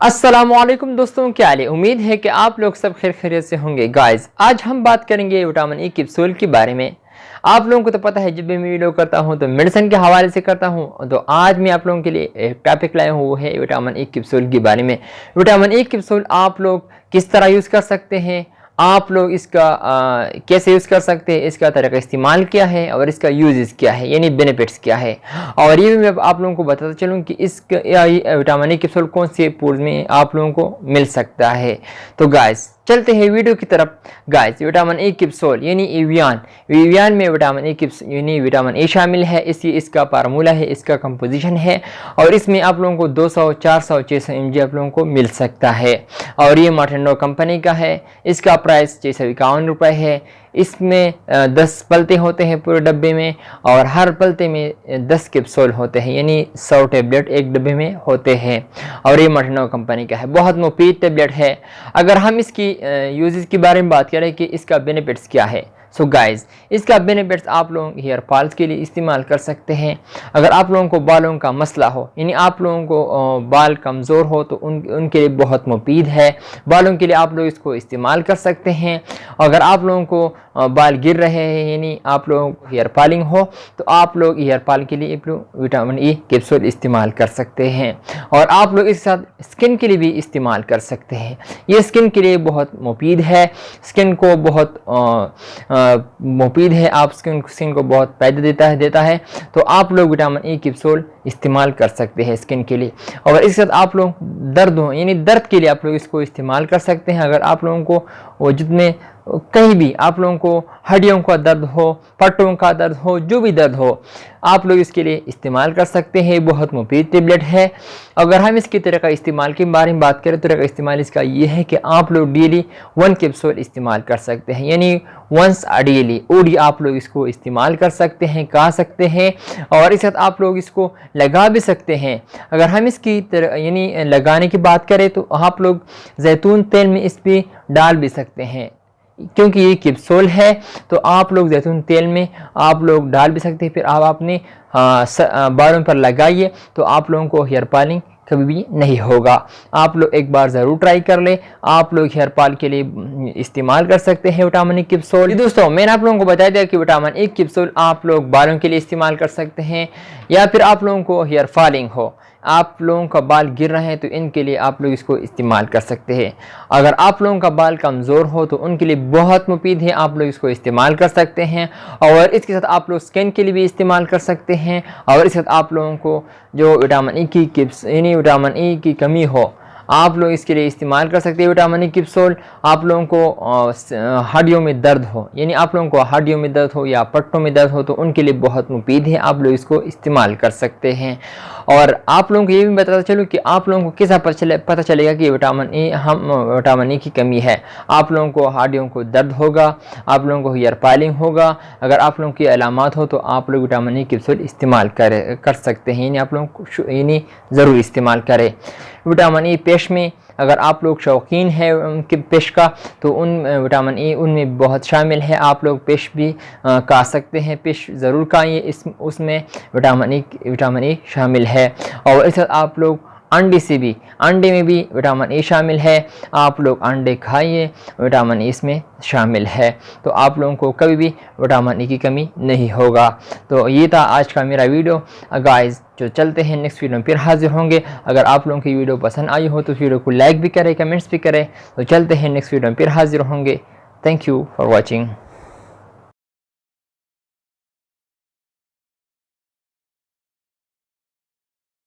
अस्सलामुअलैकुम दोस्तों, क्या हाल है। उम्मीद है कि आप लोग सब खैर खैरियत से होंगे। गाइस, आज हम बात करेंगे विटामिन ई कैप्सूल के बारे में। आप लोगों को तो पता है, जब भी मैं वीडियो करता हूं तो मेडिसिन के हवाले से करता हूं। तो आज मैं आप लोगों के लिए एक टॉपिक लाया हूं, वो है विटामिन ई कैप्सूल के बारे में। विटामिन ई कैप्सूल आप लोग किस तरह यूज़ कर सकते हैं, आप लोग इसका कैसे यूज़ कर सकते हैं, इसका तरीका इस्तेमाल क्या है और इसका यूजेस क्या है, यानी बेनिफिट्स क्या है। और ये भी मैं आप लोगों को बताता चलूँ कि इस विटामिन ई कैप्सूल कौन से फूड में आप लोगों को मिल सकता है। तो गाइस, चलते हैं वीडियो की तरफ। गाइस, विटामिन ए कैप्सूल यानी एवियान में विटामिन ए कैप्सूल यानी विटामिन ए शामिल है। इसका फार्मूला है, इसका कंपोजिशन है, और इसमें आप लोगों को 200, 400, 600 mg आप लोगों को मिल सकता है। और ये मार्टेंडो कंपनी का है। इसका प्राइस 651 रुपये है। इसमें 10 पलते होते हैं पूरे डब्बे में, और हर पलते में 10 कैप्सूल होते हैं, यानी 100 टैबलेट एक डब्बे में होते हैं। और ये मार्टेंडो कंपनी का है, बहुत मुफीद टैबलेट है। अगर हम इसकी यूजेस के बारे में बात करें कि इसका बेनिफिट्स क्या है, सो गाइज, इसका बेनिफिट्स आप लोग हेयर फॉल्स के लिए इस्तेमाल कर सकते हैं। अगर आप लोगों को बालों का मसला हो, यानी आप लोगों को बाल कमज़ोर हो, तो उनके लिए बहुत मुफीद है। बालों के लिए आप लोग इसको इस्तेमाल कर सकते हैं। अगर आप लोगों को बाल गिर रहे हैं, यानी आप लोगों को हेयर फॉलिंग हो, तो आप लोग हेयर फॉल के लिए विटामिन ई कैप्सूल इस्तेमाल कर सकते हैं। और आप लोग इसके साथ स्किन के लिए भी इस्तेमाल कर सकते हैं। ये स्किन के लिए बहुत मुफीद है, स्किन को बहुत मुफीद है। आप स्किन को बहुत फायदा देता है। तो आप लोग विटामिन ई कैप्सूल इस्तेमाल कर सकते हैं स्किन के लिए। और इसके साथ आप लोग दर्द हो, यानी दर्द के लिए आप लोग इसको इस्तेमाल कर सकते हैं। अगर आप लोगों को वजूद में कहीं भी आप लोगों को हड्डियों का दर्द हो, पट्टों का दर्द हो, जो भी दर्द हो, आप लोग इसके लिए इस्तेमाल कर सकते हैं। बहुत मुफीद टैबलेट है। अगर हम इसकी तरह का इस्तेमाल के बारे में बात करें, तो तरह का इस्तेमाल इसका ये है कि आप लोग डेली 1 कैप्सूल इस्तेमाल कर सकते हैं, यानी वंस डेली ओडी आप लोग इसको इस्तेमाल कर सकते हैं, खा सकते हैं। और इस साथ आप लोग इसको लगा भी सकते हैं। अगर हम इसकी यानी लगाने की बात करें, तो आप लोग जैतून तेल में इस पर डाल भी सकते हैं, क्योंकि ये कैप्सूल है। तो आप लोग जैतून तेल में आप लोग डाल भी सकते हैं। फिर आप अपने बालों पर लगाइए, तो आप लोगों को हेयर फॉलिंग कभी भी नहीं होगा। आप लोग एक बार ज़रूर ट्राई कर ले। आप लोग हेयर फॉल के लिए इस्तेमाल कर सकते हैं विटामिन ई कैप्सूल। दोस्तों, मैंने आप लोगों को बता दिया कि विटामिन ई कैप्सूल आप लोग बालों के लिए इस्तेमाल कर सकते हैं, या फिर आप लोगों को हेयर फॉलिंग हो, आप लोगों का बाल गिर रहे हैं, तो इनके लिए आप लोग इसको इस्तेमाल कर सकते हैं। अगर आप लोगों का बाल कमज़ोर हो, तो उनके लिए बहुत मुफीद है, आप लोग इसको इस्तेमाल कर सकते हैं। और इसके साथ आप लोग स्किन के लिए भी इस्तेमाल कर सकते हैं। और इसके साथ आप लोगों को जो विटामिन ई की यानी विटामिन ई की कमी हो, आप लोग इसके लिए इस्तेमाल कर सकते हैं विटामिन ई कैप्सूल। आप लोगों को हड्डियों में दर्द हो, यानी आप लोगों को हड्डियों में दर्द हो या पट्टों में दर्द हो, तो उनके लिए बहुत मुफीद है, आप लोग इसको इस्तेमाल कर सकते हैं। और आप लोगों को ये भी बताता चलूँ कि आप लोगों को कैसा पता चलेगा कि विटामिन ई की कमी है। आप लोगों को हड्डियों को दर्द होगा, आप लोगों को हेयर फॉलिंग होगा। अगर आप लोगों की अलामात हो, तो आप लोग विटामिन ई कैप्सूल इस्तेमाल कर सकते हैं, यानी आप लोगों को यानी ज़रूर इस्तेमाल करें। विटामिन ई पेश में अगर आप लोग शौकीन है उनके पेश का, तो उन विटामिन ई उनमें बहुत शामिल है। आप लोग पेश भी खा सकते हैं, पेश ज़रूर खाइए, उसमें विटामिन ई शामिल है। और इस आप लोग अंडे में भी विटामिन ई शामिल है। आप लोग अंडे खाइए, विटामिन ई इसमें शामिल है। तो आप लोगों को कभी भी विटामिन ई की कमी नहीं होगा। तो ये था आज का मेरा वीडियो। गाइस, जो चलते हैं नेक्स्ट वीडियो में फिर हाजिर होंगे। अगर आप लोगों की वीडियो पसंद आई हो, तो वीडियो को लाइक भी करें, कमेंट्स भी करें। तो चलते हैं नेक्स्ट वीडियो में फिर हाजिर होंगे। Thank you for watching.